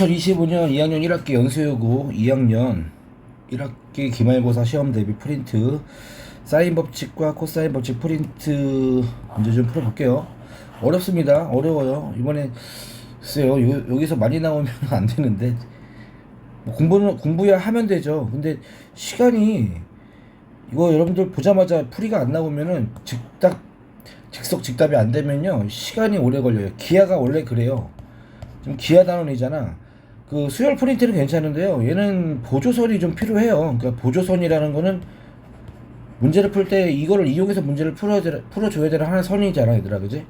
2025년 2학년 1학기 연수여고 2학년 1학기 기말고사 시험 대비 프린트 사인 법칙과 코사인 법칙 프린트 문제 좀 풀어볼게요. 어렵습니다. 어려워요. 이번에 글쎄요, 여기서 많이 나오면 안 되는데 뭐 공부야 하면 되죠. 근데 시간이 이거 여러분들 보자마자 풀이가 안 나오면은 즉석즉답이 안 되면요 시간이 오래 걸려요. 기하가 원래 그래요. 좀 기하 단원이잖아. 그 수열 프린트는 괜찮은데요. 얘는 보조선이 좀 필요해요. 그러니까 보조선이라는 거는 문제를 풀 때 이거를 이용해서 문제를 풀어줘야 되는 하나의 선이잖아, 얘들아, 그지?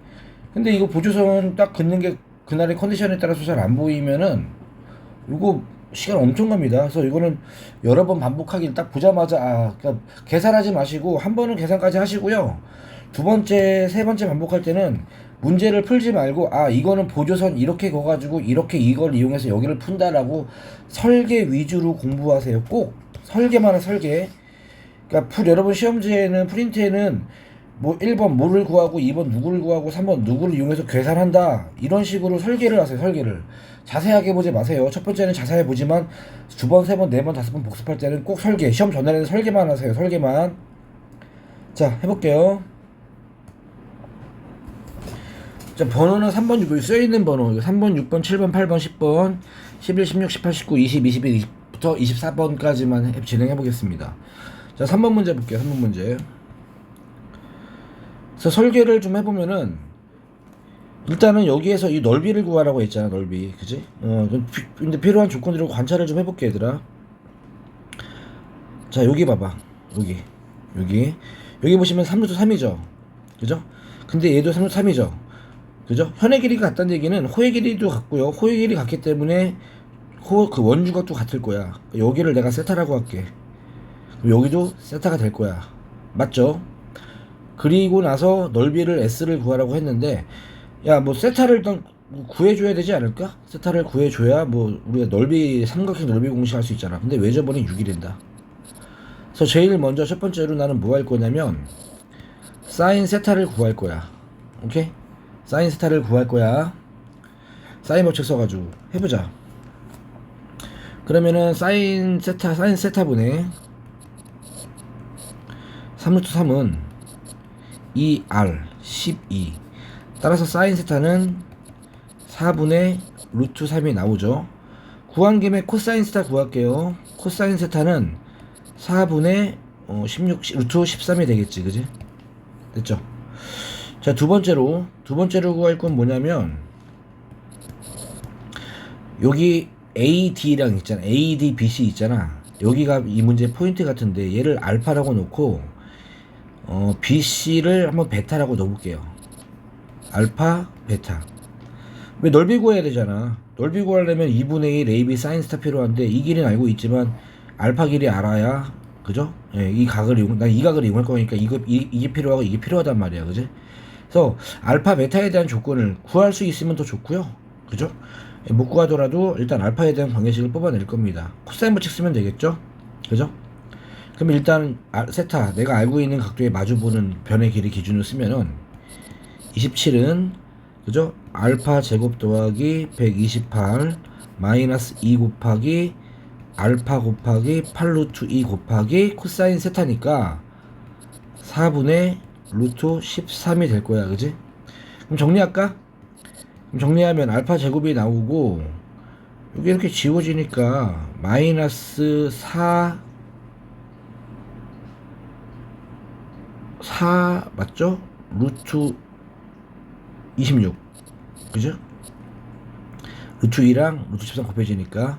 근데 이거 보조선 딱 긋는 게 그날의 컨디션에 따라서 잘 안 보이면은 이거 시간 엄청 갑니다. 그래서 이거는 여러 번 반복하기 딱 보자마자 그러니까 계산하지 마시고 한 번은 계산까지 하시고요. 두 번째, 세 번째 반복할 때는 문제를 풀지 말고 이거는 보조선 이렇게 거가지고 이렇게 이걸 이용해서 여기를 푼다라고 설계 위주로 공부하세요. 꼭 설계만 은 설계. 그러니까 여러분 시험지에는 프린트에는 뭐 1번 뭐를 구하고 2번 누구를 구하고 3번 누구를 이용해서 계산한다 이런 식으로 설계를 하세요. 설계를 자세하게 보지 마세요. 첫 번째는 자세히 보지만 두 번, 세 번, 네 번, 다섯 번 복습할 때는 꼭 설계, 시험 전날에는 설계만 하세요. 설계만. 자, 해볼게요. 자, 번호는 3번, 6번 쓰여있는 번호 3번, 6번, 7번, 8번, 10번 11, 16, 18, 19, 20, 21, 20부터 24번까지만 진행해 보겠습니다. 자, 3번 문제 볼게요. 3번 문제. 그래서 설계를 좀 해보면은 일단은 여기에서 이 넓이를 구하라고 했잖아. 넓이, 그지? 근데 필요한 조건들을 관찰을 좀 해볼게, 얘들아. 자, 여기 봐봐. 여기 보시면 3루트 3이죠, 그죠? 근데 얘도 3루트 3이죠, 그죠? 현의 길이가 같다는 얘기는 호의 길이도 같고요. 호의 길이 같기 때문에 그 원주가 또 같을 거야. 여기를 내가 세타라고 할게. 여기도 세타가 될 거야. 맞죠? 그리고 나서 넓이를 S를 구하라고 했는데 야, 뭐 세타를 일단 구해줘야 되지 않을까? 세타를 구해줘야 뭐 우리가 삼각형 넓이 공식할 수 있잖아. 근데 왜 저번에 6이 된다. 그래서 제일 먼저 첫 번째로 나는 뭐 할 거냐면 사인 세타를 구할 거야. 오케이? 사인 세타를 구할 거야. 사인 법칙 써가지고 해보자. 그러면은 사인 세타분의 3루트 3은 2R 12. 따라서 사인 세타는 4분의 루트 3이 나오죠. 구한 김에 코사인 세타 구할게요. 코사인 세타는 4분의 16 루트 13이 되겠지, 그지? 됐죠? 자, 두 번째로 구할 건 뭐냐면 여기 AD랑 있잖아. AD, BC 있잖아. 여기가 이 문제 포인트 같은데 얘를 알파라고 놓고 BC를 한번 베타라고 넣어볼게요. 알파, 베타. 왜 넓이 구해야 되잖아. 넓이 구하려면 2분의 1 AB 사인 스타 필요한데 이 길이는 알고 있지만 알파 길이 알아야, 그죠? 예, 이 각을 난 이 각을 이용할 거니까 이게 필요하고 이게 필요하단 말이야, 그지? 그래서 알파, 베타에 대한 조건을 구할 수 있으면 더 좋고요, 그죠? 예, 못 구하더라도 일단 알파에 대한 관계식을 뽑아낼 겁니다. 코사인 법칙 쓰면 되겠죠, 그죠? 그럼 일단 세타, 내가 알고 있는 각도에 마주보는 변의 길이 기준으로 쓰면은 27은 그죠? 알파 제곱 더하기 128 마이너스 2 곱하기 알파 곱하기 8루트 2 곱하기 코사인 세타니까 4분의 루트 13이 될 거야, 그지? 그럼 정리할까? 그럼 정리하면 알파 제곱이 나오고 여기 이렇게 지워지니까 마이너스 4 맞죠? 루트 26, 그죠? 루트 2랑 루트 13 곱해지니까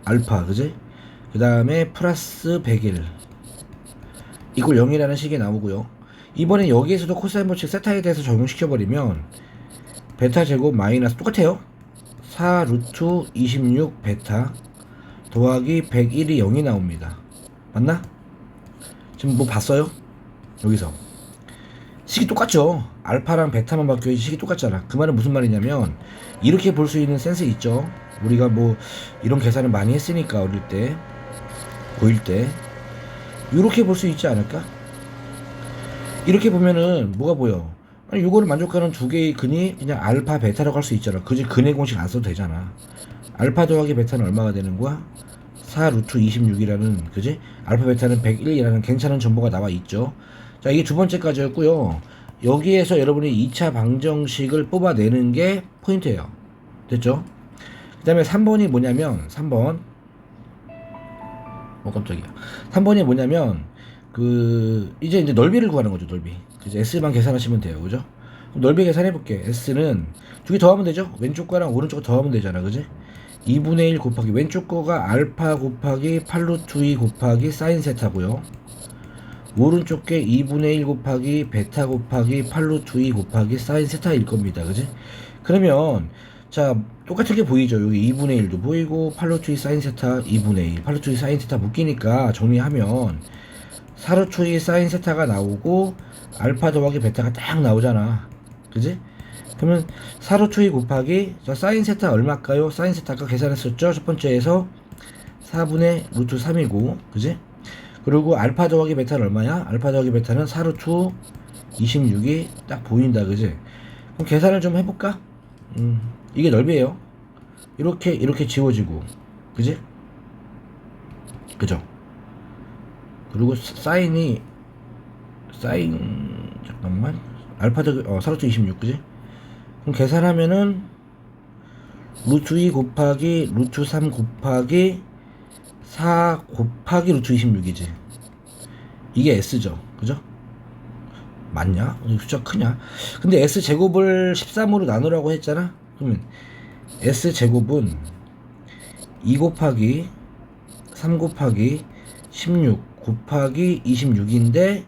알파, 그지? 그 다음에 플러스 101 이걸 0이라는 식이 나오고요. 이번엔 여기에서도 코사인 법칙 세타에 대해서 적용시켜버리면 베타 제곱 마이너스 똑같아요. 4 루트 26 베타 더하기 101이 0이 나옵니다. 맞나? 지금 뭐 봤어요? 여기서 식이 똑같죠. 알파랑 베타만 바뀌어야지 식이 똑같잖아. 그 말은 무슨 말이냐면 이렇게 볼 수 있는 센스 있죠. 우리가 뭐 이런 계산을 많이 했으니까 어릴 때 고1 때 이렇게 볼 수 있지 않을까? 이렇게 보면은 뭐가 보여? 아니, 요거를 만족하는 두 개의 근이 그냥 알파 베타라고 할 수 있잖아. 그지? 근의 공식 안 써도 되잖아. 알파 더하기 베타는 얼마가 되는 거야? 4 루트 26이라는, 그지? 알파 베타는 101이라는 괜찮은 정보가 나와 있죠. 자, 이게 두 번째까지였고요. 여기에서 여러분이 2차 방정식을 뽑아내는 게 포인트예요. 됐죠? 그 다음에 3번이 뭐냐면, 3번. 깜짝이야. 3번이 뭐냐면, 이제 넓이를 구하는 거죠, 넓이. 그래서 S만 계산하시면 돼요, 그죠? 그럼 넓이 계산해볼게. S는 두 개 더하면 되죠? 왼쪽 거랑 오른쪽 거 더하면 되잖아, 그지? 2분의 1 곱하기, 왼쪽 거가 알파 곱하기 8루트 2 곱하기 사인 세타고요. 오른쪽 게 2분의 1 곱하기 베타 곱하기 8루트 2 곱하기 사인 세타일 겁니다, 그지? 그러면, 자, 똑같은 게 보이죠? 여기 2분의 1도 보이고, 8루트 2 사인 세타 2분의 1, 8루트 2 사인 세타 묶이니까 정리하면, 4루트 2 사인 세타가 나오고, 알파 더하기 베타가 딱 나오잖아. 그지? 그러면 4루트 2 곱하기, 자, 사인 세타 얼마일까요? 사인 세타가 계산했었죠? 첫 번째에서 4분의 루트 3이고, 그지? 그리고 알파 더하기 베타는 얼마야? 알파 더하기 베타는 4루트 26이 딱 보인다, 그지? 그럼 계산을 좀 해볼까? 이게 넓이에요. 이렇게 지워지고, 그지? 그죠? 그리고 사인, 잠깐만. 알파 더하기, 4루트 26, 그지? 그럼 계산하면은, 루트 2 곱하기, 루트 3 곱하기, 4 곱하기 루트 26이지. 이게 S죠. 그죠? 맞냐? 숫자 크냐? 근데 S제곱을 13으로 나누라고 했잖아? 그러면 S제곱은 2 곱하기 3 곱하기 16 곱하기 26인데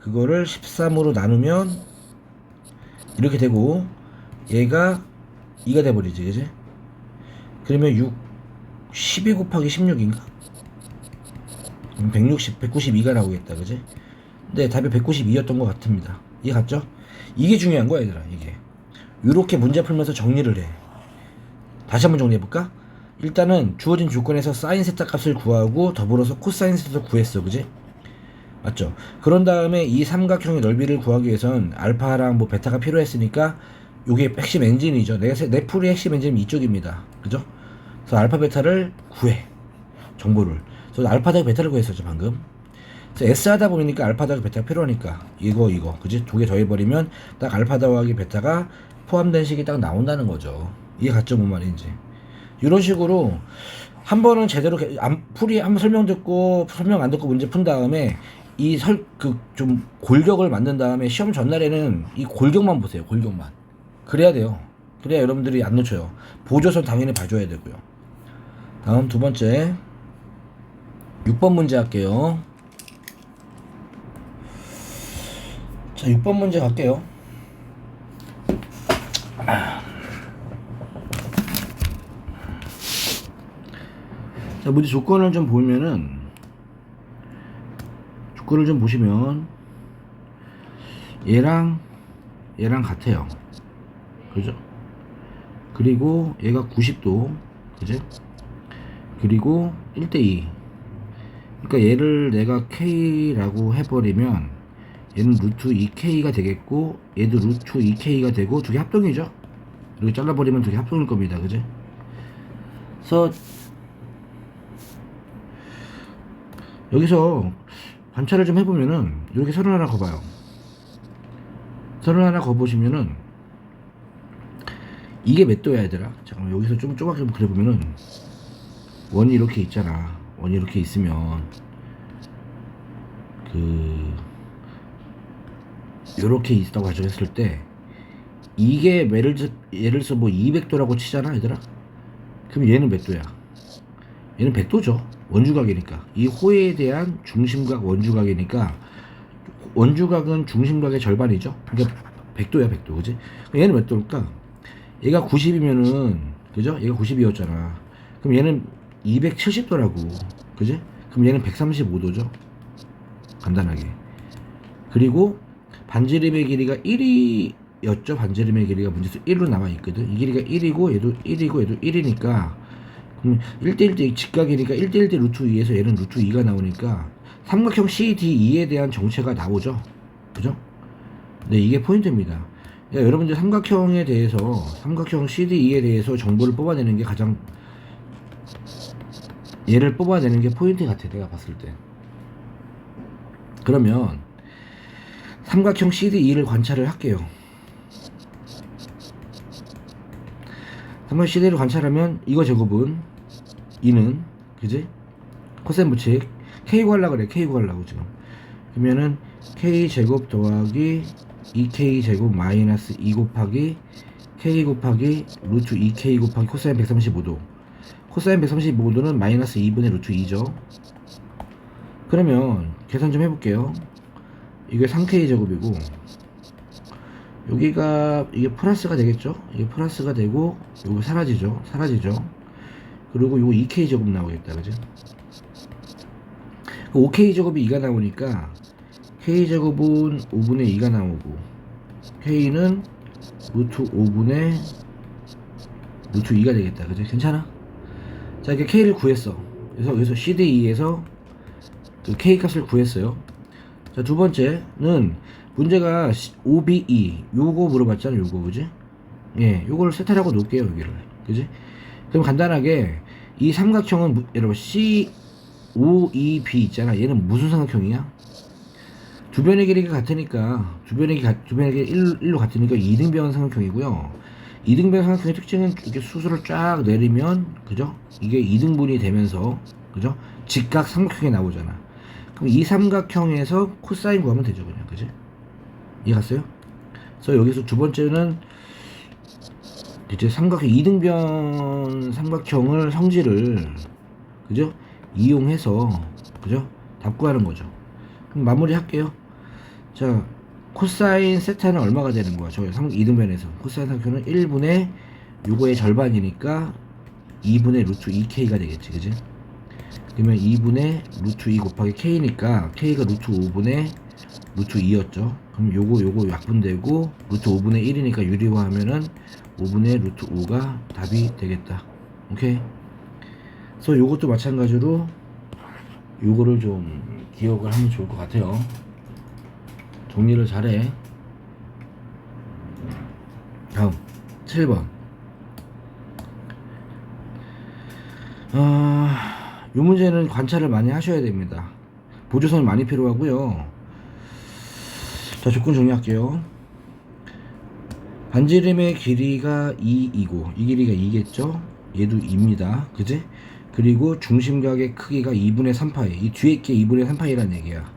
그거를 13으로 나누면 이렇게 되고 얘가 2가 돼버리지, 그지? 그러면 12 곱하기 16인가? 192가 나오겠다, 그지? 근데 답이 192였던 것 같습니다. 이해 갔죠? 이게 중요한 거야, 얘들아, 이게. 요렇게 문제 풀면서 정리를 해. 다시 한번 정리해볼까? 일단은 주어진 조건에서 사인 세타 값을 구하고 더불어서 코사인 세타도 구했어, 그지? 맞죠? 그런 다음에 이 삼각형의 넓이를 구하기 위해선 알파랑 뭐 베타가 필요했으니까 요게 핵심 엔진이죠. 내 풀의 핵심 엔진은 이쪽입니다. 그죠? 그래서 알파 베타를 구해. 정보를. 그래서 알파 더하기 베타를 구했었죠, 방금. 그래서 S 하다 보니까 알파 더하기 베타가 필요하니까 이거 그지? 두 개 더해버리면 딱 알파 더하기 베타가 포함된 식이 딱 나온다는 거죠. 이해 갔죠, 뭔 말인지. 이런 식으로 한 번은 제대로 풀이 한번 설명 듣고 설명 안 듣고 문제 푼 다음에 좀 골격을 만든 다음에 시험 전날에는 이 골격만 보세요. 골격만. 그래야 돼요. 그래야 여러분들이 안 놓쳐요. 보조선 당연히 봐줘야 되고요. 다음 두 번째 6번 문제 할게요. 자, 6번 문제 갈게요. 자, 문제 조건을 좀 보시면 얘랑 같아요. 그죠? 그리고 얘가 90도, 그죠? 그리고 1대2. 그러니까 얘를 내가 K라고 해버리면 얘는 루트 2K가 되겠고 얘도 루트 2K가 되고 두 개 합동이죠. 이렇게 잘라버리면 두 개 합동일 겁니다. 그죠? 그래서 여기서 관찰을 좀 해보면은 이렇게 선을 하나 그어봐요. 선을 하나 그어보시면은 이게 몇 도야, 얘들아? 잠깐만, 여기서 좀 조금만 그려보면은 원이 이렇게 있잖아. 원이 이렇게 있으면 요렇게 있다고 가정했을 때 이게 예를 들어서 뭐 200도라고 치잖아, 얘들아. 그럼 얘는 몇 도야? 얘는 100도죠. 원주각이니까. 이 호에 대한 중심각 원주각이니까 원주각은 중심각의 절반이죠. 그러니까 100도야, 100도. 그지? 얘는 몇 도일까? 얘가 90이면은, 그죠? 얘가 90이었잖아. 그럼 얘는 270도라고. 그지? 그럼 얘는 135도죠. 간단하게. 그리고 반지름의 길이가 1이었죠. 반지름의 길이가 문제에서 1로 나와 있거든. 이 길이가 1이고 얘도 1이고 얘도 1이니까 그럼 1대1대 직각이니까 1대1대 루트 2에서 얘는 루트 2가 나오니까 삼각형 CDE에 대한 정체가 나오죠. 그죠? 네, 이게 포인트입니다. 그러니까 여러분들 삼각형 CDE에 대해서 정보를 뽑아내는 게 가장 얘를 뽑아내는 게 포인트 같아, 내가 봤을 때. 그러면 삼각형 CDE를 관찰을 할게요. 삼각형 CDE를 관찰하면 이거 제곱은 이는 그지? 코사인 부칙 K 구하려고 그래. K 구하려고 지금. 그러면은 K 제곱 더하기 2K 제곱 마이너스 2 곱하기 K 곱하기 루트 2K 곱하기 코사인 135도. 코사인 135도는 마이너스 2분의 루트 2죠. 그러면 계산 좀 해볼게요. 이게 3K 제곱이고 여기가 이게 플러스가 되겠죠. 이게 플러스가 되고 요거 사라지죠. 그리고 요거 2K 제곱 나오겠다, 그죠? 5K 제곱이 2가 나오니까 K 제곱은 5분의 2가 나오고 K는 루트 5분의 루트 2가 되겠다, 그죠? 괜찮아? 자, 이렇게 K를 구했어. 그래서 여기서 CDE에서 그 K 값을 구했어요. 자, 두 번째는 문제가 OBE 요거 물어봤잖아, 요거, 그지? 예, 요거를 세탈하고 놓을게요, 여기를, 그지? 그럼 간단하게 이 삼각형은 여러분 COEB 있잖아. 얘는 무슨 삼각형이야? 주변의 길이가 같으니까 주변의 길이 1로 같으니까 이등변 삼각형이고요. 이등변 삼각형의 특징은 이렇게 수술을 쫙 내리면 그죠? 이게 이등분이 되면서 그죠? 직각 삼각형이 나오잖아. 그럼 이 삼각형에서 코사인 구하면 되죠, 그냥, 그지? 이해 갔어요? 그래서 여기서 두 번째는 이제 삼각형 이등변 삼각형을 성질을 그죠? 이용해서 그죠? 답 구하는 거죠. 그럼 마무리 할게요. 자, 코사인 세타는 얼마가 되는 거야? 저 이등변에서 코사인 삼각형은 1분의 요거의 절반이니까 2분의 루트 2K가 되겠지, 그지? 그러면 2분의 루트 2 곱하기 K니까 K가 루트 5분의 루트 2였죠. 그럼 요거 약분되고 루트 5분의 1이니까 유리화하면은 5분의 루트 5가 답이 되겠다. 오케이? 그래서 요것도 마찬가지로 요거를 좀 기억을 하면 좋을 것 같아요. 정리를 잘해. 다음 7번. 요 문제는 관찰을 많이 하셔야 됩니다. 보조선이 많이 필요하고요. 자, 조건 정리할게요. 반지름의 길이가 2이고 이 길이가 2겠죠. 얘도 2입니다. 그지? 그리고 중심각의 크기가 2분의 3파이. 이 뒤에 게 2분의 3파이라는 얘기야.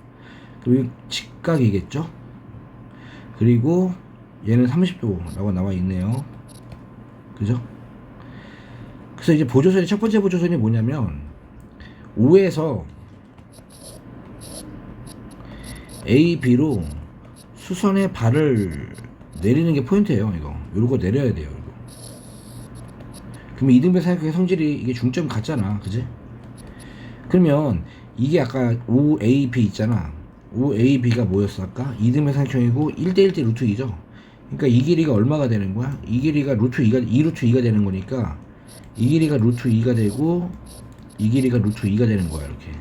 그리고 직각이겠죠. 그리고 얘는 30도라고 나와 있네요. 그죠? 그래서 이제 보조선이 첫 번째 보조선이 뭐냐면 5에서 A, B로 수선의 발을 내리는 게 포인트예요. 이거 요거 내려야 돼요. 이거. 그러면 이등변 삼각형의 성질이 이게 중점 같잖아, 그지? 그러면 이게 아까 5AB 있잖아. 5AB가 뭐였어 아까? 이등변 삼각형이고 1대1대 루트 2죠. 그러니까 이 길이가 얼마가 되는 거야? 이 길이가 루트 2가 2 루트 2가 되는 거니까 이 길이가 루트 2가 되고 이 길이가 루트 2가 되는 거야, 이렇게.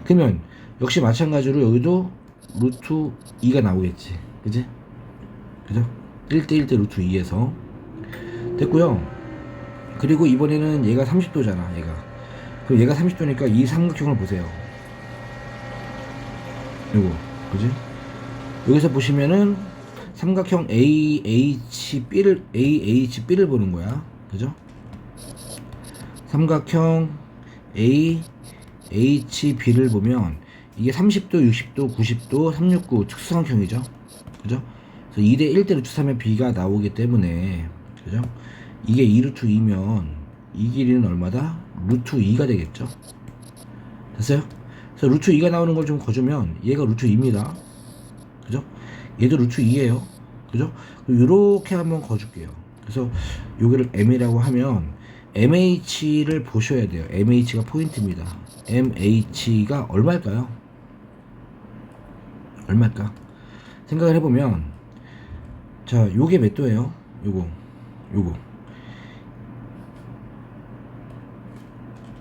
그러면 역시 마찬가지로 여기도 루트 2가 나오겠지, 그지? 그죠? 1대1대 루트 2에서 됐고요. 그리고 이번에는 얘가 30도잖아, 얘가. 그럼 얘가 30도니까 이 삼각형을 보세요. 요거, 그지? 여기서 보시면은 삼각형 AHB를 보는 거야, 그죠? 삼각형 AHB를 보면 이게 30도, 60도, 90도, 369 특수삼각형이죠, 그죠? 그래서 2대 1대 루트 3의 B가 나오기 때문에, 그죠? 이게 2루트 2면 이 길이는 얼마다? 루트 2가 되겠죠. 됐어요? 그래서 루트 2가 나오는 걸 좀 거주면 얘가 루트 2입니다. 그죠? 얘도 루트 2예요. 그죠? 요렇게 한번 거줄게요. 그래서 여기를 M이라고 하면 MH를 보셔야 돼요. MH가 포인트입니다. MH가 얼마일까요? 얼마일까? 생각을 해보면, 자, 요게 몇 도예요? 요거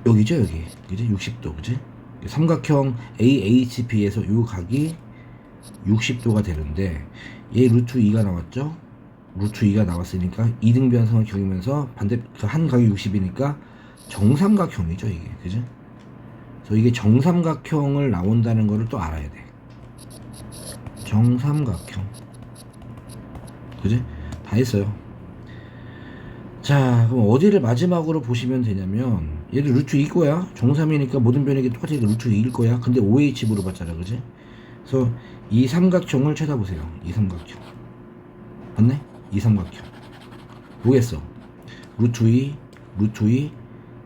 여기죠, 여기. 그지? 60도, 그지? 삼각형 AHB에서 요 각이 60도가 되는데, 얘 루트 2가 나왔죠? 루트 2가 나왔으니까 이등변 삼각형이면서 반대 한 각이 60이니까 정삼각형이죠 이게. 그죠? 그래서 이게 정삼각형을 나온다는 거를 또 알아야 돼. 정삼각형. 그지? 다 했어요. 자, 그럼 어디를 마지막으로 보시면 되냐면, 얘도 루트 2거야. 정삼이니까 모든 변액이 똑같이 루트 2일 거야. 근데 OH 물어봤잖아. 그지? 그래서 이 삼각형을 쳐다보세요. 이 삼각형. 맞네? 이 삼각형. 뭐겠어? 루트 2, 루트 2.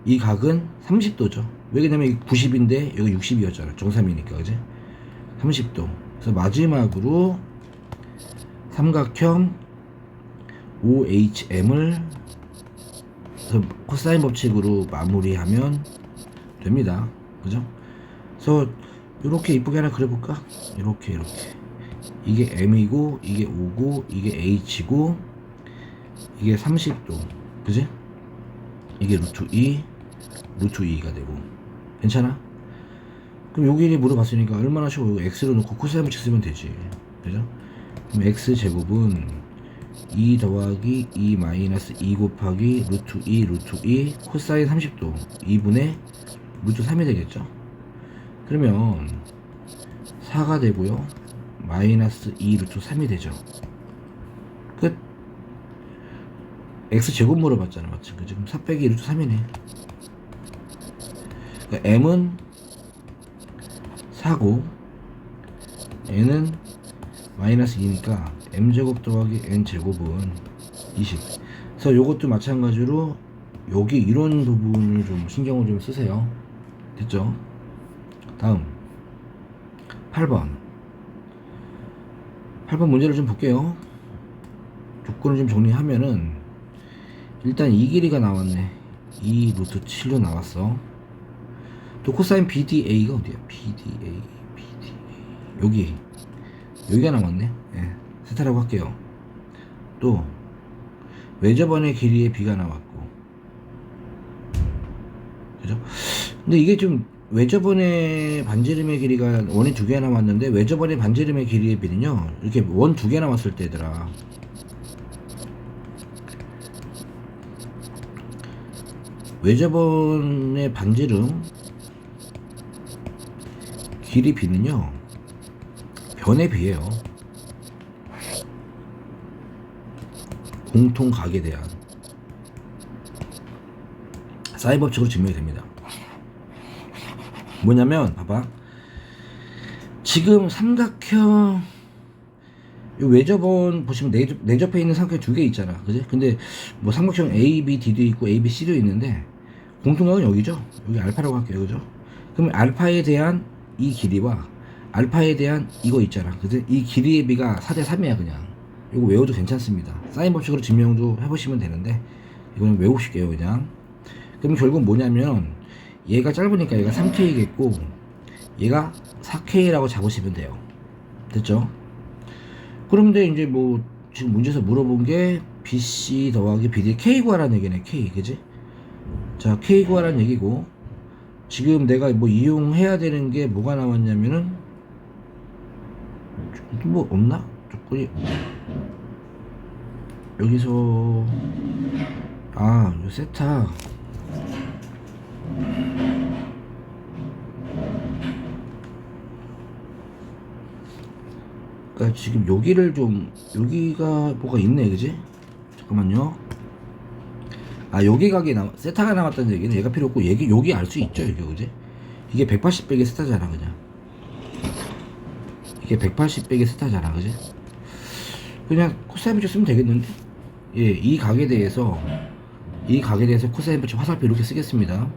이 각은 30도죠. 왜냐면 90인데 여기 60이었잖아. 정삼이니까. 그지? 30도. 그래서 마지막으로 삼각형 OHM을 코사인 법칙으로 마무리하면 됩니다. 그죠? 그래서 이렇게 이쁘게 하나 그려볼까? 이렇게 이게 M이고 이게 O고 이게 H고 이게 30도. 그지? 이게 루트 2 루트 2가 되고. 괜찮아? 그럼 여기 물어봤으니까 얼마나 쉬워. X로 놓고 코사인 법칙 쓰면 되지. 그죠? 그럼 X제곱은 2 더하기 2 마이너스 2 곱하기 루트 2 루트 2 코사인 30도 2분의 루트 3이 되겠죠. 그러면 4가 되고요. 마이너스 2 루트 3이 되죠. 끝. X제곱 물어봤잖아. 맞지? 그죠? 그럼 4 빼기 루트 3이네. 그러니까 M은 4고 N은 마이너스 2니까 M제곱 더하기 N제곱은 20. 그래서 요것도 마찬가지로 여기 이런 부분을 좀 신경을 좀 쓰세요. 됐죠? 다음 8번 문제를 좀 볼게요. 조건을 좀 정리하면은 일단 이 길이가 나왔네. 2 루트 7로 나왔어. 또 코사인 BDA가 어디야? BDA 여기가 나왔네. 예, 세타라고 할게요. 또 외접원의 길이의 B가 나왔고. 그죠? 근데 이게 좀 외접원의 반지름의 길이가 원이 2개 나왔는데 외접원의 반지름의 길이의 B는요 이렇게 원 2개 나왔을 때더라. 외접원의 반지름 길이 B는요 변의 B예요. 공통각에 대한 사인 법칙으로 증명이 됩니다. 뭐냐면 봐봐. 지금 삼각형 이 외접원 보시면 내접해 있는 삼각형 2개 있잖아. 그지? 근데 뭐 삼각형 A, B, D도 있고 A, B, C도 있는데 공통각은 여기죠. 여기 알파라고 할게요. 그죠? 그러면 알파에 대한 이 길이와 알파에 대한 이거 있잖아. 그지? 이 길이의 B가 4대 3이야 그냥. 이거 외워도 괜찮습니다. 사인 법칙으로 증명도 해보시면 되는데 이거는 외우실게요 그냥. 그럼 결국 뭐냐면 얘가 짧으니까 얘가 3K겠고 얘가 4K라고 잡으시면 돼요. 됐죠? 그런데 이제 뭐 지금 문제에서 물어본 게 BC 더하기 BD K 구하라는 얘기네. K. 그지? 자, K 구하라는 얘기고 지금 내가 뭐 이용해야 되는 게 뭐가 나왔냐면은 뭐 없나? 조건이 여기서 요 세타 그러니까 지금 여기를 좀 여기가 뭐가 있네. 그지? 잠깐만요. 여기 각이 세타가 나왔다는 얘기는 얘가 필요 없고 여기 알 수 있죠. 여기. 그지? 이게 180백의 세타잖아 그냥. 이게 180백의 세타잖아. 그지? 그냥 코사인 법칙 쓰면 되겠는데? 예, 이 각에 대해서 코사인 법칙 화살표 이렇게 쓰겠습니다.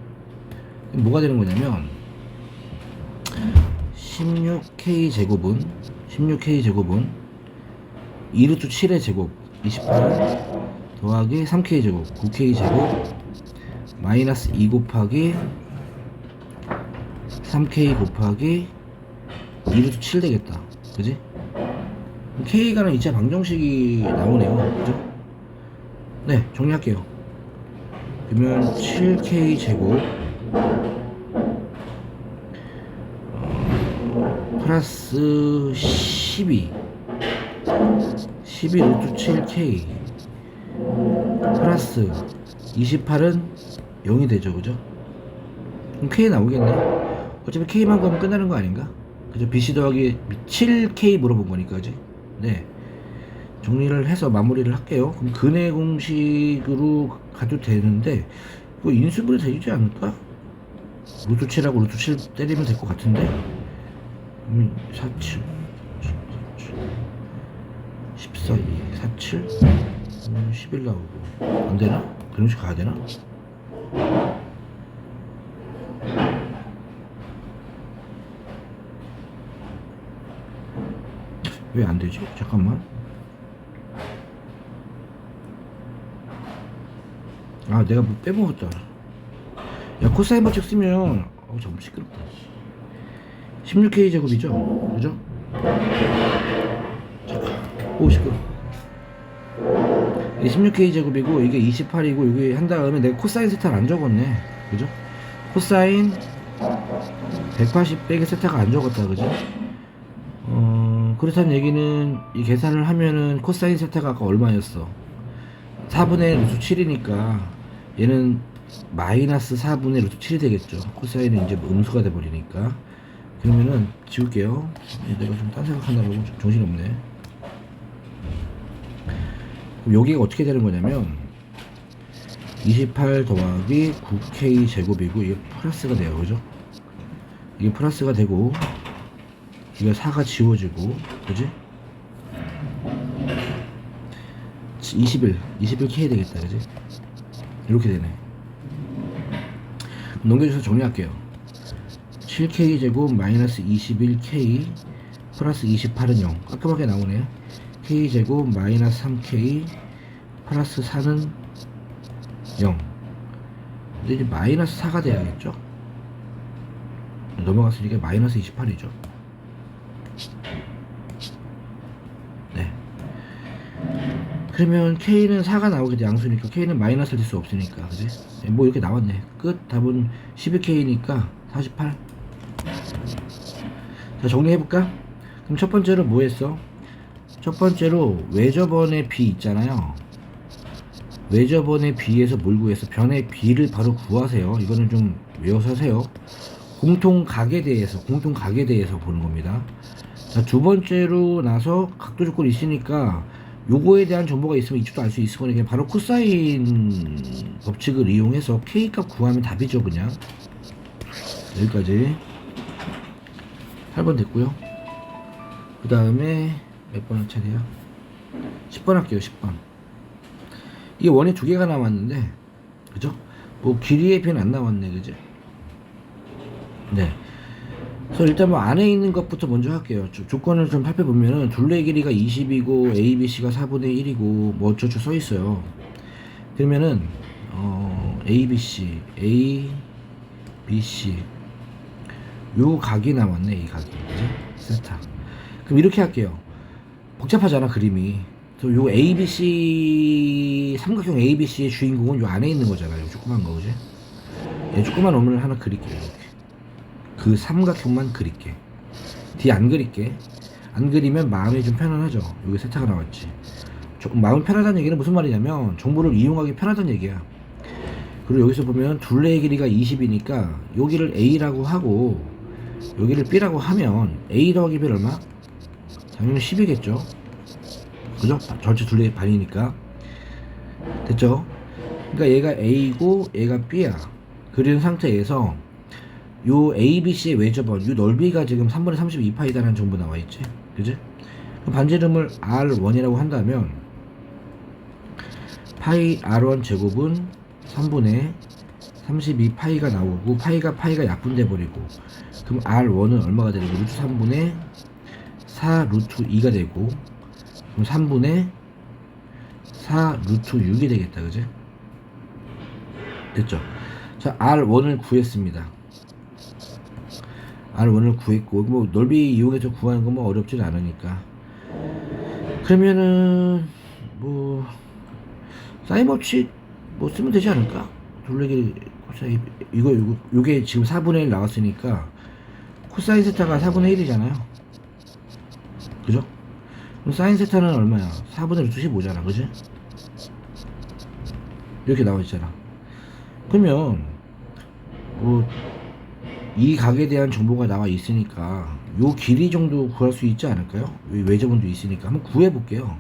뭐가 되는 거냐면 16K 제곱은 2루트 7의 제곱 28 더하기 3K 제곱 9K 제곱 마이너스 2 곱하기 3K 곱하기 2루트 7 되겠다. 그지? K가는 이차 방정식이 나오네요. 그죠? 네, 정리할게요. 그러면 7K 제곱 플러스 12 루트 7K 플러스 28은 0이 되죠, 그죠? 그럼 K 나오겠네. 어차피 K만 구하면 끝나는 거 아닌가? 그죠? BC 더하기 7K 물어본 거니까, 그지? 네. 정리를 해서 마무리를 할게요. 그럼 근해 공식으로 가도 되는데, 이거 인수분해 되지 않을까? 루트 7하고 루트 7 때리면 될 것 같은데? 47, 14, 2, 47, 11 나오고. 안 되나? 그런식 가야 되나? 왜 안 되지? 잠깐만. 아, 내가 뭐 빼먹었다. 야, 코사인 법칙 쓰면, 잠깐 시끄럽다. 16K 제곱이죠? 그죠? 잠깐. 오, 시끄러. 이게 16K 제곱이고, 이게 28이고, 이게 한 다음에 내가 코사인 세타를 안 적었네. 그죠? 코사인 180 빼기 세타가 안 적었다. 그죠? 그렇다는 얘기는 이 계산을 하면은 코사인 세타가 아까 얼마였어? 4분의 루트 7이니까 얘는 마이너스 4분의 루트 7이 되겠죠. 코사인은 이제 음수가 돼버리니까. 그러면은 지울게요. 내가 좀 딴 생각하느라고 좀 정신이 없네. 그럼 여기가 어떻게 되는 거냐면 28 더하기 9K 제곱이고 이게 플러스가 돼요. 그죠? 이게 플러스가 되고 이게 4가 지워지고, 그지? 21K 되겠다, 그지? 이렇게 되네. 넘겨줘서 정리할게요. 7K 제곱 마이너스 21K 플러스 28은 0. 깔끔하게 나오네요. K 제곱 마이너스 3K 플러스 4는 0. 근데 이제 마이너스 4가 돼야겠죠? 넘어갔으니까 마이너스 28이죠. 네. 그러면 K는 4가 나오겠죠. 양수니까 K는 마이너스를 될 수 없으니까, 그지? 뭐 이렇게 나왔네. 끝. 답은 12K니까 48. 자, 정리해볼까? 그럼 첫 번째로 뭐 했어? 첫 번째로 외접원의 B 있잖아요. 외접원의 B에서 뭘 구해서 변의 B를 바로 구하세요. 이거는 좀 외워서 하세요. 공통각에 대해서 보는 겁니다. 자, 두 번째로 나서 각도 조건이 있으니까 요거에 대한 정보가 있으면 이쪽도 알 수 있을 거니까 바로 코사인 법칙을 이용해서 K값 구하면 답이죠. 그냥 여기까지 8번 됐고요. 그 다음에 몇 번 할 차례야? 10번 할게요. 10번. 이게 원이 두 개가 남았는데, 그죠? 뭐 길이의 변 안 나왔네, 그죠? 네. 그래서 일단 뭐 안에 있는 것부터 먼저 할게요. 조건을 좀 살펴보면은 둘레 길이가 20이고 ABC가 4분의 1이고 뭐 어쩌고 써 있어요. 그러면은 ABC, ABC 요 각이 남았네. 이 각이, 그죠? 세타. 그럼 이렇게 할게요. 복잡하잖아, 그림이. 그래서 요 ABC 삼각형 ABC의 주인공은 요 안에 있는 거잖아요. 요 조그만 거, 그지? 예, 조그만 원을 하나 그릴게요. 이렇게. 그 삼각형만 그릴게. 뒤 안 그릴게. 안 그리면 마음이 좀 편안하죠. 여기 세타가 나왔지. 마음이 편하다는 얘기는 무슨 말이냐면 정보를 이용하기 편하다는 얘기야. 그리고 여기서 보면 둘레의 길이가 20이니까 여기를 A라고 하고 여기를 B라고 하면 A 더하기 B 얼마? 당연히 10이겠죠. 그죠? 전체 둘레의 반이니까. 됐죠? 그러니까 얘가 A고 얘가 B야. 그린 상태에서 요 ABC의 외접원, 요 넓이가 지금 3분의 32파이다라는 정보 나와있지? 그지? 반지름을 R1이라고 한다면 파이 R1 제곱은 3분의 32파이가 나오고 파이가 약분돼 버리고 그럼 R1은 얼마가 되고 루트 3분의 4 루트 2가 되고 그럼 3분의 4 루트 6이 되겠다. 그지? 됐죠? 자, R1을 구했습니다. R1을 구했고 뭐 넓이 이용해서 구하는 건 뭐 어렵진 않으니까 그러면은 뭐 사인 법칙 뭐 쓰면 되지 않을까? 둘레길이 코사인 요게 지금 4분의 1 나왔으니까 코사인 세타가 4분의 1이잖아요. 그죠? 그럼 사인 세타는 얼마야? 4분의 루트 15잖아. 그지? 이렇게 나와있잖아. 그러면 뭐 이 각에 대한 정보가 나와 있으니까 요 길이 정도 구할 수 있지 않을까요? 외접원도 있으니까 한번 구해 볼게요.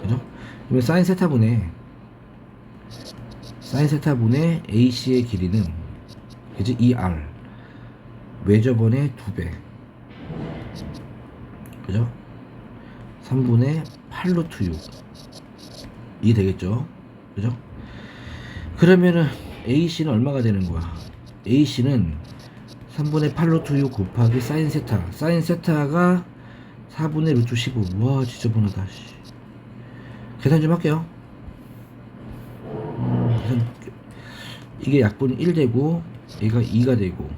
그죠? 그러면 사인 세타분의 AC의 길이는 그지? 2R 외접원의 2배 그죠? 3분의 8루트 6 이게 되겠죠? 그죠? 그러면은 AC는 얼마가 되는 거야? AC는 3분의 8루트 6 곱하기 사인 세타가 4분의 루트 15. 와 진짜 뻔하다. 계산 좀 할게요. 이게 약분 1 되고 얘가 2가 되고,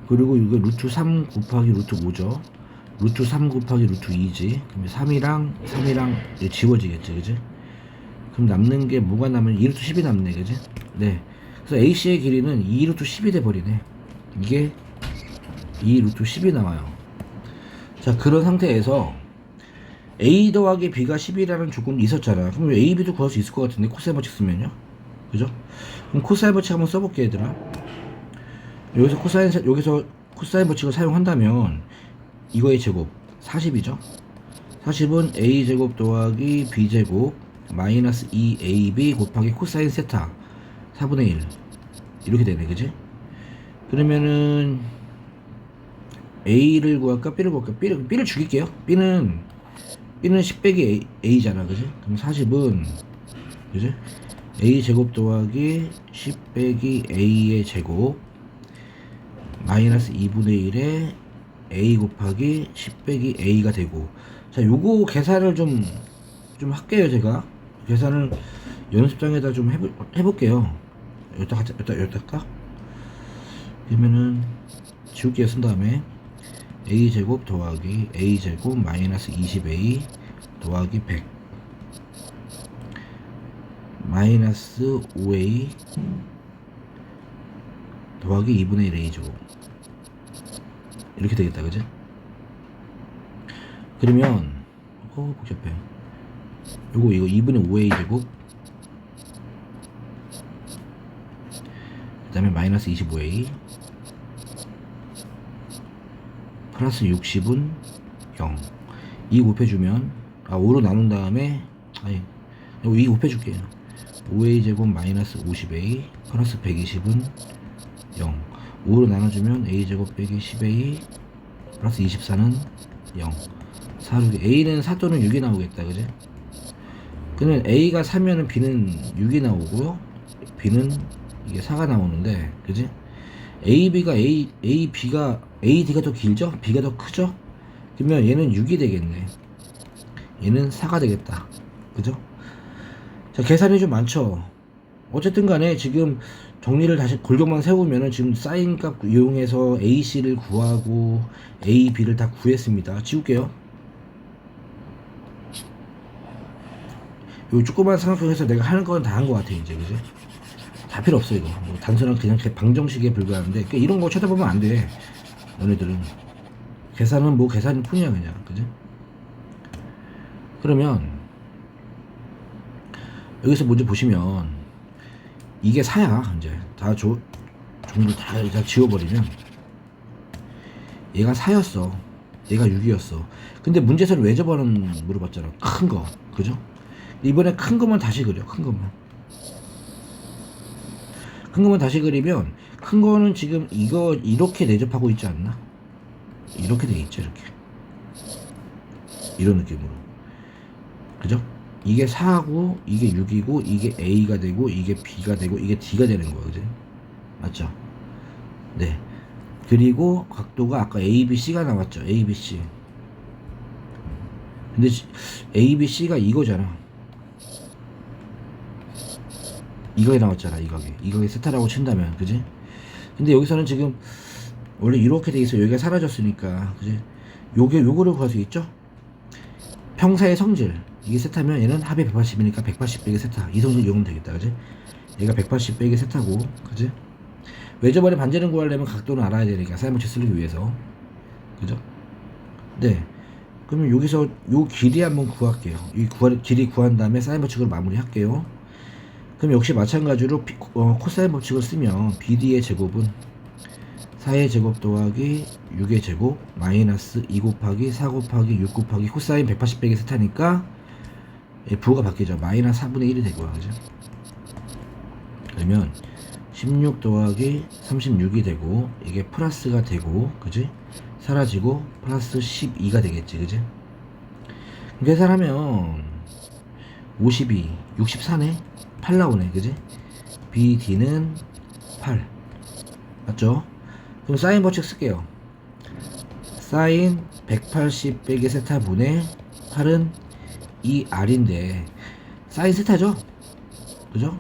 그리고 이거 루트 3 곱하기 루트 5죠. 루트 3 곱하기 루트 2지. 그럼 3이랑 지워지겠지, 그지? 그럼 남는 게 뭐가 남으면 2루트 10이 남네, 그지? 네. 그래서 AC의 길이는 2루트 10이 돼버리네. 이게 2루트 10이 나와요. 자, 그런 상태에서 A 더하기 B가 10이라는 조건이 있었잖아. 그럼 A, B도 구할 수 있을 것 같은데, 코사인 법칙 쓰면요. 그죠? 그럼 코사인 법칙 한번 써볼게, 얘들아. 여기서 코사인 법칙을 사용한다면 이거의 제곱 40이죠. 40은 A제곱 더하기 B제곱 마이너스 2AB 곱하기 코사인 세타 4분의 1 이렇게 되네, 그지? 그러면은 A를 구할까? B를 구할까? B를 죽일게요. B는 10 빼기 A잖아, 그지? 그럼 40은 그지? A 제곱 더하기 10 빼기 A의 제곱 마이너스 2분의 1에 A 곱하기 10 빼기 A가 되고, 자, 요거 계산을 좀 할게요. 제가 계산을 연습장에다 좀 해볼게요. 여기다 할까? 그러면은 지울게요. 쓴 다음에 A 제곱 더하기 A 제곱 마이너스 20A 더하기 100 마이너스 5A 더하기 2분의 1 A 제곱 이렇게 되겠다, 그지? 그러면 복잡해. 이거 2분의 5A 제곱 그 다음에 마이너스 25A 플러스 60은 0. 2 곱해주면 5로 나눈 다음에 이거 2 곱해줄게요. 5A 제곱 마이너스 50A 플러스 120은 0. 5로 나눠주면 A 제곱 빼기 10A 플러스 24는 0. 4, 6. A는 4 또는 6이 나오겠다, 그지? 그러면 A가 4면은 B는 6이 나오고요. B는 이게 4가 나오는데, 그지? AD가 더 길죠? B가 더 크죠? 그러면 얘는 6이 되겠네. 얘는 4가 되겠다. 그죠? 자, 계산이 좀 많죠? 어쨌든 간에 지금 정리를 다시 골격만 세우면은 지금 사인 값 이용해서 AC를 구하고 A, B를 다 구했습니다. 지울게요. 요 조그만 삼각형에서 내가 하는 건 다 한 것 같아, 이제, 그지? 다 필요 없어, 이거. 뭐 단순한 그냥 방정식에 불과한데, 그러니까 이런 거 쳐다보면 안 돼. 너네들은. 계산은 뭐 계산일 뿐이야, 그냥. 그지? 그러면, 여기서 먼저 보시면, 이게 4야, 이제. 종류 다 지워버리면, 얘가 4였어. 얘가 6이었어. 근데 문제에서는 왜 접어는 물어봤잖아. 큰 거. 그죠? 이번에 큰 것만 다시 그려. 큰 것만 다시 그리면, 큰 거는 지금 이거 이렇게 내접하고 있지 않나? 이렇게 돼 있죠, 이렇게. 이런 느낌으로. 그죠? 이게 4하고 이게 6이고 이게 A가 되고 이게 B가 되고 이게 D가 되는 거야, 그지? 맞죠? 네. 그리고 각도가 아까 ABC가 나왔죠. ABC. 근데 ABC가 이거잖아. 이거에 나왔잖아. 이거에 세타라고 친다면, 그지? 근데 여기서는 지금 원래 이렇게 돼 있어. 여기가 사라졌으니까, 그지? 요거를 구할 수 있죠? 평사의 성질. 이게 세타면 얘는 합이 180이니까 180 빼기 세타. 이 성질 이용하면 되겠다, 그지? 얘가 180 빼기 세타고, 그지? 외접원의 반지름 구하려면 각도는 알아야 되니까, 사인 법칙 쓰기 위해서. 그죠? 네. 그러면 여기서 요 길이 한번 구할게요. 이 길이 구한 다음에 사인 법칙으로 마무리 할게요. 그럼 역시 마찬가지로 코사인 법칙을 쓰면 BD의 제곱은 4의 제곱 더하기 6의 제곱 마이너스 2 곱하기 4 곱하기 6 곱하기 코사인 180 빼기 세타니까 부호가 바뀌죠. 마이너스 4분의 1이 되고요. 그죠? 그러면 16 더하기 36이 되고 이게 플러스가 되고 그지? 사라지고 플러스 12가 되겠지. 그지? 계산하면 52, 64네? 8 나오네. 그지? BD는 8 맞죠? 그럼 사인 법칙 쓸게요. 사인 180 빼기 세타분의 8은 2R인데 사인 세타죠? 그죠?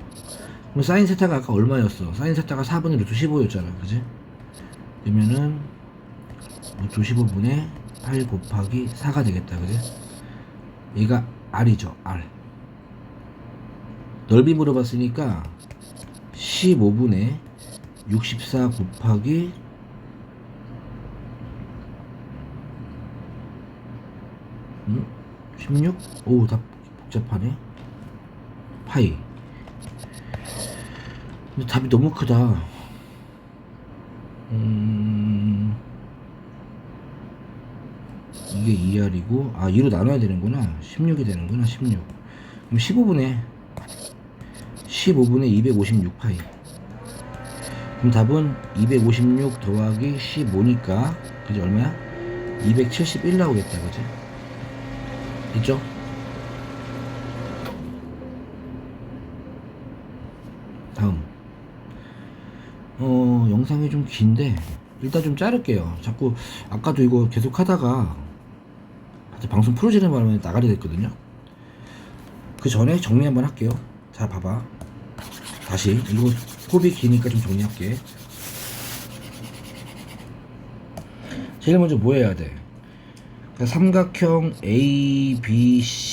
그럼 사인 세타가 아까 얼마였어? 사인 세타가 4분의 루트 15였잖아. 그지? 그러면은 루트 15분의 8 곱하기 4가 되겠다. 그지? 얘가 R이죠. R. 넓이 물어봤으니까 15분의 64 곱하기 16? 오, 다 복잡하네. 파이. 근데 답이 너무 크다. 이게 2R이고, 2로 나눠야 되는구나. 16이 되는구나, 16. 그럼 15분의 256 파이. 그럼 답은 256 더하기 15니까, 그지, 얼마야? 271 나오겠다, 그지? 있죠? 다음. 영상이 좀 긴데 일단 좀 자를게요. 자꾸 아까도 이거 계속 하다가 방송 풀어지는 바람에 나가게 됐거든요. 그 전에 정리 한번 할게요. 자, 봐봐. 다시 이거 호흡이 기니까 좀 정리할게. 제일 먼저 뭐 해야 돼? 삼각형 ABC에서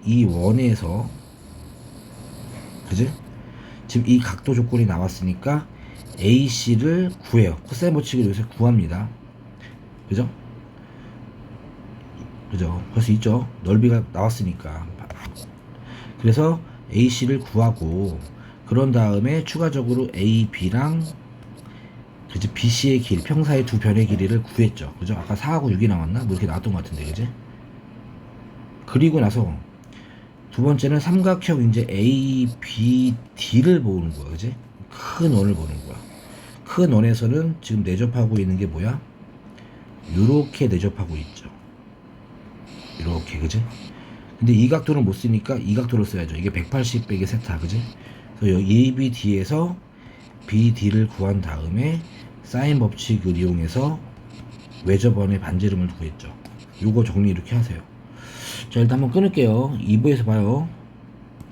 이 원에서 그지? 지금 이 각도 조건이 나왔으니까 AC를 구해요. 코사인 법칙을 여기서 구합니다. 그죠? 그죠? 벌써 있죠? 넓이가 나왔으니까. 그래서 AC를 구하고 그런 다음에 추가적으로 AB랑 그지? BC의 길, 평사의 두 변의 길이를 구했죠. 그죠? 아까 4하고 6이 나왔나? 뭐 이렇게 나왔던 것 같은데, 그지? 그리고 나서 두 번째는 삼각형 이제 ABD를 보는 거야. 그지? 큰 원을 보는 거야. 큰 원에서는 지금 내접하고 있는 게 뭐야? 요렇게 내접하고 있죠. 이렇게, 그지? 근데 이 각도는 못 쓰니까 이 각도를 써야죠. 이게 180 빼기 세타, 그지? 그래서 ABD에서 BD를 구한 다음에 사인 법칙을 이용해서 외접원의 반지름을 구했죠. 요거 정리 이렇게 하세요. 자, 일단 한번 끊을게요. 2부에서 봐요.